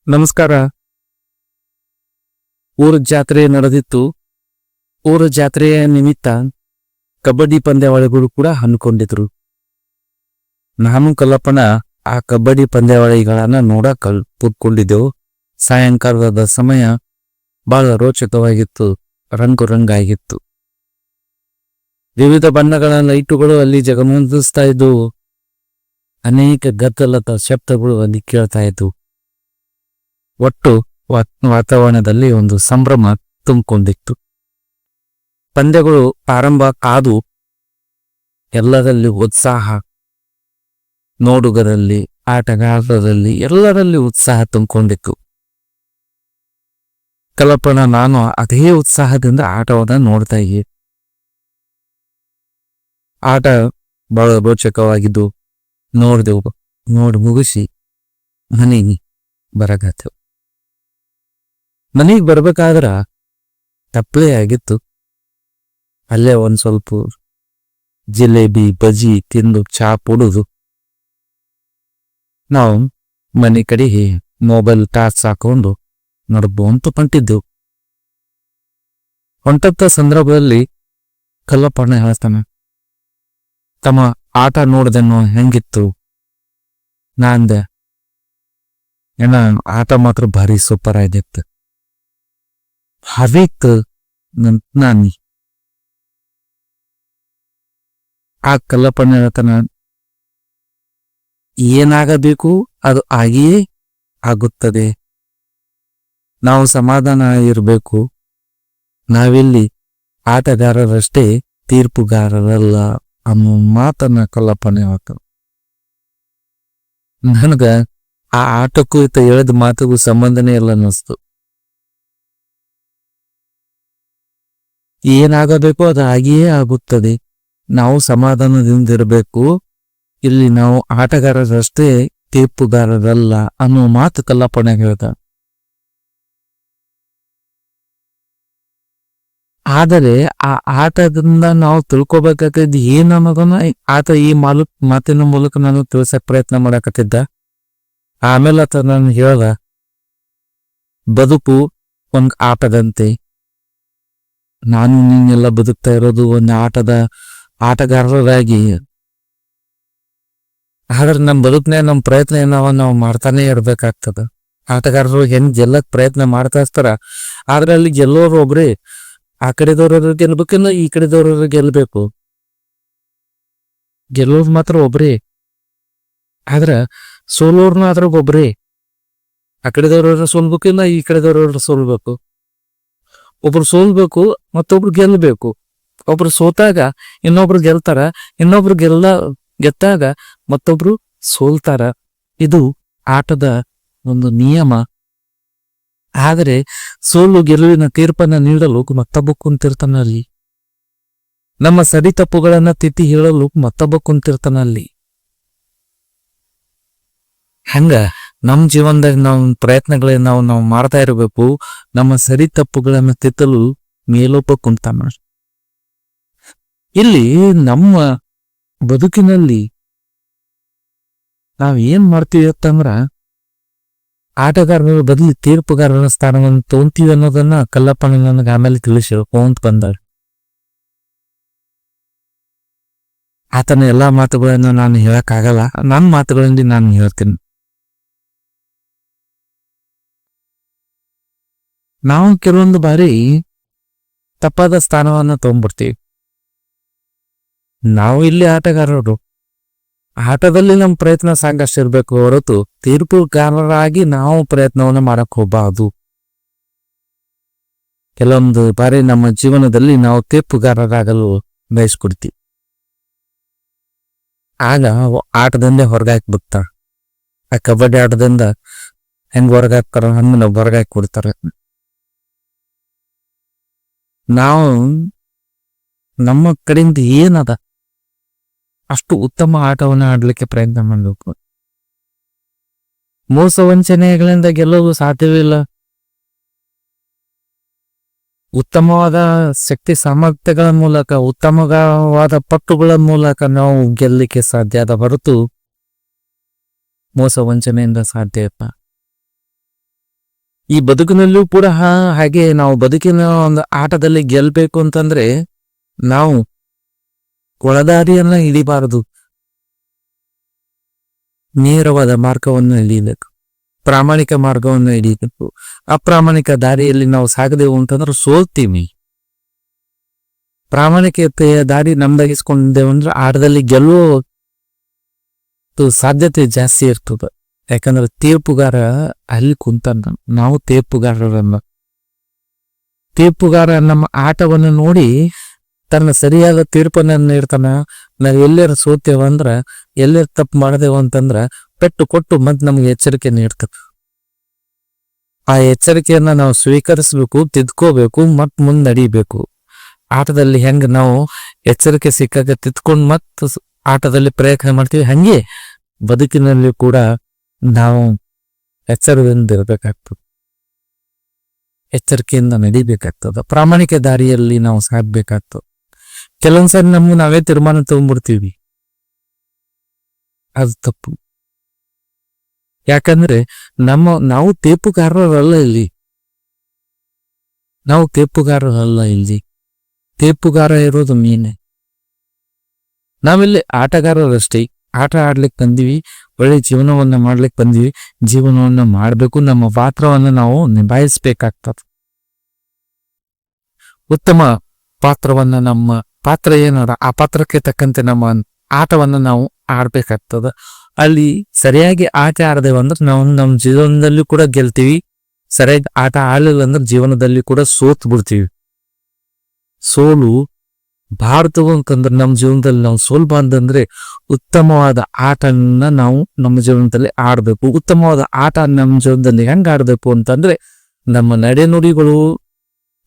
ನಮಸ್ಕಾರ. ಊರ ಜಾತ್ರೆ ನಡೆದಿತ್ತು. ಊರ ಜಾತ್ರೆಯ ನಿಮಿತ್ತ ಕಬಡ್ಡಿ ಪಂದ್ಯಾವಳಿಗಳು ಕೂಡ ಹಮ್ಮಿಕೊಂಡಿದ್ರು. ನಾನು ಕಲ್ಲಪ್ಪನ ಆ ಕಬಡ್ಡಿ ಪಂದ್ಯಾವಳಿಗಳನ್ನ ನೋಡಕ್ ಕೂತ್ಕೊಂಡಿದ್ದೆವು. ಸಾಯಂಕಾಲದ ಸಮಯ ಬಹಳ ರೋಚಕವಾಗಿತ್ತು, ರಂಗು ರಂಗಾಗಿತ್ತು. ವಿವಿಧ ಬಣ್ಣಗಳ ಲೈಟುಗಳು ಅಲ್ಲಿ ಜಗಮಗಿಸ್ತಾ ಇದ್ದವು. ಅನೇಕ ಗದ್ದಲದ ಶಬ್ದಗಳು ಅಲ್ಲಿ ಕೇಳ್ತಾ ಇದ್ವು. ಒಟ್ಟು ವಾತಾವರಣದಲ್ಲಿ ಒಂದು ಸಂಭ್ರಮ ತುಂಬಿಕೊಂಡಿತ್ತು. ಪಂದ್ಯಗಳು ಆರಂಭ ಆದು ಎಲ್ಲರಲ್ಲಿ ಉತ್ಸಾಹ, ನೋಡುಗರಲ್ಲಿ, ಆಟಗಾರರಲ್ಲಿ ಎಲ್ಲರಲ್ಲಿ ಉತ್ಸಾಹ ತುಂಬಿಕೊಂಡಿತ್ತು. ಕಲ್ಪನ ನಾನು ಅದೇ ಉತ್ಸಾಹದಿಂದ ಆಟವನ್ನ ನೋಡ್ತಾ ಇದ್ದೆ. ಆಟ ಬಹಳ ರೋಚಕವಾಗಿದ್ದು ನೋಡಿದೆವು. ನೋಡಿ ಮುಗಿಸಿ ಮನೆಗೆ ಬರಗತ್ತೇವು. ಮನೆಗೆ ಬರ್ಬೇಕಾದ್ರ ತಪ್ಪಲೆ ಆಗಿತ್ತು. ಅಲ್ಲೇ ಒಂದ್ ಸ್ವಲ್ಪ ಜಿಲೇಬಿ ಬಜ್ಜಿ ತಿಂದು ಚಾ ಕುಡುದು ನಾವು ಮನೆ ಕಡೆಗೆ ಮೊಬೈಲ್ ಟಾರ್ಚ್ ಹಾಕೊಂಡು ನಡ್ಕೊಂತ ಹೊಂಟಿದ್ದೆವು. ಹೊಂಟತ್ತ ಸಂದರ್ಭದಲ್ಲಿ ಕಲ್ಲಪ್ಪಣ್ಣ ಹೇಳ್ತಾನೆ, ತಮ್ಮ ಆಟ ನೋಡ್ದೇನೋ ಹೆಂಗಿತ್ತು? ನಾಂದೆ, ಏನ ಆಟ ಮಾತ್ರ ಭಾರಿ ಸೂಪರ್ ಆಗಿತ್ತು. ಹರಿತ್ತು ನಾನು ಆ ಕಲ್ಲಪ್ಪಣ್ಣ ಹೇಳ್ತಾನ, ಏನಾಗಬೇಕು ಅದು ಆಗಿಯೇ ಆಗುತ್ತದೆ. ನಾವು ಸಮಾಧಾನ ಇರಬೇಕು. ನಾವಿಲ್ಲಿ ಆಟಗಾರರಷ್ಟೇ, ತೀರ್ಪುಗಾರರಲ್ಲ ಅನ್ನೋ ಮಾತನ್ನ ಕಲ್ಲಪ್ಪಣ್ಣ ಹೇಳ್ತಾನ. ನನಗ ಆ ಆಟಕ್ಕೂ ಹೇಳಿದ ಮಾತಿಗೂ ಸಂಬಂಧನೇ ಇಲ್ಲ ಅನ್ನಿಸ್ತು. ಏನಾಗಬೇಕು ಅದು ಆಗಿಯೇ ಆಗುತ್ತದೆ. ನಾವು ಸಮಾಧಾನದಿಂದಿರಬೇಕು. ಇಲ್ಲಿ ನಾವು ಆಟಗಾರರಷ್ಟೇ, ತೀರ್ಪುಗಾರರಲ್ಲ ಅನ್ನೋ ಮಾತು ಕಲ್ಲಪ್ಪಣ್ಣ ಹೇಳ್ದ. ಆದರೆ ಆ ಆಟದಿಂದ ನಾವು ತಿಳ್ಕೊಬೇಕಾಗಿದ್ದು ಏನನ್ನೋದನ್ನ ಆತ ಈ ಮಾತಿನ ಮೂಲಕ ನಾನು ತಿಳ್ಸಕ್ ಪ್ರಯತ್ನ ಮಾಡಕತ್ತಿದ್ದ. ಆಮೇಲೆ ಆತ ನಾನು ಹೇಳ್ದ, ಬದುಕು ಒಂದ್ ಆಟದಂತೆ. ನಾನು ನೀನೆಲ್ಲ ಬದುಕ್ತಾ ಇರೋದು ಒಂದು ಆಟಗಾರರಾಗಿ. ಆದ್ರೆ ನಮ್ಮ ಬದುಕ್ನೇ ನಮ್ಮ ಪ್ರಯತ್ನ ಏನವ ನಾವು ಮಾಡ್ತಾನೆ ಇರ್ಬೇಕಾಗ್ತದ. ಆಟಗಾರರು ಹೆಂಗ್ ಗೆಲ್ಲಕ್ ಪ್ರಯತ್ನ ಮಾಡ್ತಾ ಇರ್ತಾರ, ಆದ್ರೆ ಅಲ್ಲಿ ಗೆಲ್ಲೋರು ಒಬ್ರೇ. ಆ ಕಡೆದವ್ರ ಗೆಲ್ಬೇಕಿಲ್ಲ, ಈ ಕಡೆದವ್ರ ಗೆಲ್ಬೇಕು. ಗೆಲ್ಲೋರು ಮಾತ್ರ ಒಬ್ರೇ, ಆದ್ರ ಸೋಲೋರ್ನ ಅದ್ರಾಗ ಒಬ್ರೇ. ಆ ಕಡೆದವ್ರ ಸೋಲ್ಬೇಕಿಲ್ಲ, ಈ ಕಡೆದವ್ರ ಸೋಲ್ಬೇಕು. ಒಬ್ರು ಸೋಲ್ಬೇಕು, ಮತ್ತೊಬ್ರು ಗೆಲ್ಬೇಕು. ಒಬ್ರು ಸೋತಾಗ ಇನ್ನೊಬ್ರು ಗೆಲ್ತಾರ, ಇನ್ನೊಬ್ರು ಗೆದ್ದಾಗ ಮತ್ತೊಬ್ರು ಸೋಲ್ತಾರ. ಇದು ಆಟದ ಒಂದು ನಿಯಮ. ಆದರೆ ಸೋಲು ಗೆಲುವಿನ ತೀರ್ಪನ್ನ ನೀಡಲು ಮತ್ತೊಬ್ಬ ಕುಂತಿರ್ತಾನಲ್ಲಿ. ನಮ್ಮ ಸರಿ ತಪ್ಪುಗಳನ್ನ ತಿದ್ದಿ ಹೇಳಲು ಮತ್ತೊಬ್ಬ ಕುಂತಿರ್ತಾನಲ್ಲಿ. ಹಂಗ ನಮ್ಮ ಜೀವನದಾಗ ನಾವು ಪ್ರಯತ್ನಗಳನ್ನ ನಾವು ಮಾಡ್ತಾ ಇರಬೇಕು. ನಮ್ಮ ಸರಿ ತಪ್ಪುಗಳನ್ನ ತಿದ್ದಲು ಮೇಲೊಬ್ಬ ಕುಂತಾನ. ಇಲ್ಲಿ ನಮ್ಮ ಬದುಕಿನಲ್ಲಿ ನಾವ್ ಏನ್ ಮಾಡ್ತೀವಿ ಅಂತಂದ್ರ, ಆಟಗಾರರ ಬದಲಿ ತೀರ್ಪುಗಾರರ ಸ್ಥಾನವನ್ನು ತಗೊಂತೀವಿ ಅನ್ನೋದನ್ನ ಕಲ್ಲಪ್ಪನ ನನಗೆ ಆಮೇಲೆ ತಿಳಿಸ್ಕೊಂತ ಬಂದಾಳ. ಆತನ ಎಲ್ಲಾ ಮಾತುಗಳನ್ನ ನಾನು ಹೇಳಕ್ಕಾಗಲ್ಲ, ನನ್ನ ಮಾತುಗಳಿಂದ ನಾನು ಹೇಳ್ತೀನಿ. ನಾವು ಕೆಲವೊಂದು ಬಾರಿ ತಪ್ಪಾದ ಸ್ಥಾನವನ್ನ ತಗೊಂಡ್ಬಿಡ್ತೀವಿ. ನಾವು ಇಲ್ಲಿ ಆಟಗಾರರು, ಆಟದಲ್ಲಿ ನಮ್ಮ ಪ್ರಯತ್ನ ಸಾಕಷ್ಟು ಇರ್ಬೇಕು ಹೊರತು ತೀರ್ಪುಗಾರರಾಗಿ ನಾವು ಪ್ರಯತ್ನವನ್ನ ಮಾಡಕ್ ಹೋಗಬಾರದು. ಕೆಲವೊಂದು ಬಾರಿ ನಮ್ಮ ಜೀವನದಲ್ಲಿ ನಾವು ತೀರ್ಪುಗಾರರಾಗಲು ಬಯಸ್ಕೊಡ್ತೀವಿ. ಆಗ ಆಟದಿಂದೇ ಹೊರಗಾಕಿ ಬಿಡ್ತಾರ. ಆ ಕಬಡ್ಡಿ ಆಟದಿಂದ ಹೆಂಗ್ ಹೊರಗಾಕ್ತಾರ ಹಂಗ ನಾವು ಹೊರಗಾಕಿ ಕೊಡ್ತಾರೆ. ನಾವು ನಮ್ಮ ಕಡೆಯಿಂದ ಏನದ ಅಷ್ಟು ಉತ್ತಮ ಆಟವನ್ನು ಆಡ್ಲಿಕ್ಕೆ ಪ್ರಯತ್ನ ಮಾಡಬೇಕು. ಮೋಸ ವಂಚನೆಗಳಿಂದ ಗೆಲ್ಲೋದು ಸಾಧ್ಯವಿಲ್ಲ. ಉತ್ತಮವಾದ ಶಕ್ತಿ ಸಾಮರ್ಥ್ಯಗಳ ಮೂಲಕ, ಉತ್ತಮವಾದ ಪಟ್ಟುಗಳ ಮೂಲಕ ನಾವು ಗೆಲ್ಲಲಿಕ್ಕೆ ಸಾಧ್ಯ ಅದ ಹೊರತು ಮೋಸ ವಂಚನೆಯಿಂದ ಸಾಧ್ಯ ಇಲ್ಲ. ಈ ಬದುಕಿನಲ್ಲೂ ಕೂಡ ಹಾಗೆ ನಾವು ಬದುಕಿನ ಒಂದು ಆಟದಲ್ಲಿ ಗೆಲ್ಬೇಕು ಅಂತಂದ್ರೆ ನಾವು ಒಳದಾರಿಯನ್ನ ಹಿಡಿಬಾರದು, ನೇರವಾದ ಮಾರ್ಗವನ್ನು ಹಿಡಿಯಬೇಕು, ಪ್ರಾಮಾಣಿಕ ಮಾರ್ಗವನ್ನು ಹಿಡಿಯಬೇಕು. ಅಪ್ರಾಮಾಣಿಕ ದಾರಿಯಲ್ಲಿ ನಾವು ಸಾಗದೆವು ಅಂತಂದ್ರೆ ಸೋಲ್ತೀವಿ. ಪ್ರಾಮಾಣಿಕತೆಯ ದಾರಿ ನಮ್ದಾಗಿಸ್ಕೊಂಡೇವು ಅಂದ್ರೆ ಆಟದಲ್ಲಿ ಗೆಲ್ಲುವ ಸಾಧ್ಯತೆ ಜಾಸ್ತಿ ಇರ್ತದೆ. ಯಾಕಂದ್ರೆ ತೀರ್ಪುಗಾರ ಅಲ್ಲಿ ಕುಂತಾನ, ನಾವು ತೀರ್ಪುಗಾರ ನಮ್ಮ ಆಟವನ್ನು ನೋಡಿ ತನ್ನ ಸರಿಯಾದ ತೀರ್ಪನ್ನ ನೀಡ್ತಾನ. ನಾವು ಎಲ್ಲರ ಸೋತೇವ ಅಂದ್ರ, ಎಲ್ಲರ ತಪ್ಪು ಮಾಡದೇವ ಅಂತಂದ್ರ ಪೆಟ್ಟು ಕೊಟ್ಟು ಮತ್ ನಮ್ಗೆ ಎಚ್ಚರಿಕೆ ನೀಡ್ತದೆ. ಆ ಎಚ್ಚರಿಕೆಯನ್ನ ನಾವು ಸ್ವೀಕರಿಸ್ಬೇಕು, ತಿದ್ಕೋಬೇಕು, ಮತ್ ಮುಂದೆ ನಡಿಬೇಕು. ಆಟದಲ್ಲಿ ಹೆಂಗ ನಾವು ಎಚ್ಚರಿಕೆ ಸಿಕ್ಕಾಗ ತಿದ್ಕೊಂಡ್ ಮತ್ ಆಟದಲ್ಲಿ ಪ್ರಯತ್ನ ಮಾಡ್ತೀವಿ, ಹಂಗೆ ಬದುಕಿನಲ್ಲಿ ಕೂಡ ನಾವು ಎಚ್ಚರದಿಂದ ಇರ್ಬೇಕಾಗ್ತದೆ, ಎಚ್ಚರಿಕೆಯಿಂದ ನಡಿಬೇಕಾಗ್ತದ. ಪ್ರಾಮಾಣಿಕ ದಾರಿಯಲ್ಲಿ ನಾವು ಸಾಗ್ಬೇಕಾಗ್ತದೆ. ಕೆಲವೊಂದ್ಸರಿ ನಮ್ಗೆ ನಾವೇ ತೀರ್ಮಾನ ತಗೊಂಡ್ಬಿಡ್ತೀವಿ, ಅದು ತಪ್ಪು. ಯಾಕಂದ್ರೆ ನಾವು ತೀರ್ಪುಗಾರರಲ್ಲ ಇಲ್ಲಿ, ತೀರ್ಪುಗಾರ ಇರೋದು ಮೀನೆ. ನಾವಿಲ್ಲಿ ಆಟಗಾರರಷ್ಟೇ. ಆಟ ಆಡ್ಲಿಕ್ಕೆ ಬಂದಿವಿ, ಒಳ್ಳೆ ಜೀವನವನ್ನ ಮಾಡ್ಲಿಕ್ಕೆ ಬಂದಿವಿ. ಜೀವನವನ್ನ ಮಾಡ್ಬೇಕು, ನಮ್ಮ ಪಾತ್ರವನ್ನ ನಾವು ನಿಭಾಯಿಸ್ಬೇಕಾಗ್ತದೆ. ಉತ್ತಮ ಪಾತ್ರವನ್ನ, ನಮ್ಮ ಪಾತ್ರ ಏನದ ಆ ಪಾತ್ರಕ್ಕೆ ತಕ್ಕಂತೆ ನಮ್ಮ ಆಟವನ್ನ ನಾವು ಆಡ್ಬೇಕಾಗ್ತದ. ಅಲ್ಲಿ ಸರಿಯಾಗಿ ಆಟ ಆಡದೇವಂದ್ರೆ ನಾವು ನಮ್ಮ ಜೀವನದಲ್ಲಿ ಕೂಡ ಗೆಲ್ತೀವಿ. ಸರಿಯಾಗಿ ಆಟ ಆಡಲಿಲ್ಲ ಅಂದ್ರೆ ಜೀವನದಲ್ಲಿ ಕೂಡ ಸೋತ್ ಬಿಡ್ತೀವಿ. ಸೋಲು ಭಾರತವು ಅಂತಂದ್ರೆ ನಮ್ಮ ಜೀವನದಲ್ಲಿ ನಾವು ಸೋಲ್ಬಾರ್ದಂದ್ರೆ ಉತ್ತಮವಾದ ಆಟನ ನಾವು ನಮ್ಮ ಜೀವನದಲ್ಲಿ ಆಡ್ಬೇಕು. ಉತ್ತಮವಾದ ಆಟ ನಮ್ಮ ಜೀವನದಲ್ಲಿ ಹೆಂಗ್ ಆಡ್ಬೇಕು ಅಂತಂದ್ರೆ ನಮ್ಮ ನಡೆನುಡಿಗಳು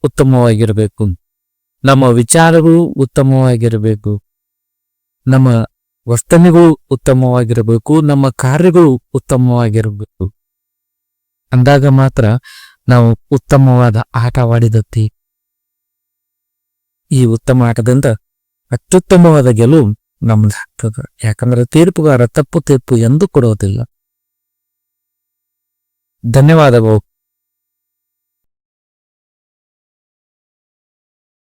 ಉತ್ತಮವಾಗಿರ್ಬೇಕು, ನಮ್ಮ ವಿಚಾರಗಳು ಉತ್ತಮವಾಗಿರಬೇಕು, ನಮ್ಮ ವರ್ತನೆಗಳು ಉತ್ತಮವಾಗಿರಬೇಕು, ನಮ್ಮ ಕಾರ್ಯಗಳು ಉತ್ತಮವಾಗಿರಬೇಕು. ಅಂದಾಗ ಮಾತ್ರ ನಾವು ಉತ್ತಮವಾದ ಆಟವಾಡಿದತ್ತಿ. ಈ ಉತ್ತಮ ಆಟದಿಂದ ಅತ್ಯುತ್ತಮವಾದ ಗೆಲುವು ನಮ್ದಾಗ್ತದೆ. ಯಾಕಂದ್ರೆ ತೀರ್ಪುಗಾರ ತಪ್ಪು ತೀರ್ಪು ಎಂದೂ ಕೊಡೋದಿಲ್ಲ. ಧನ್ಯವಾದಗಳು.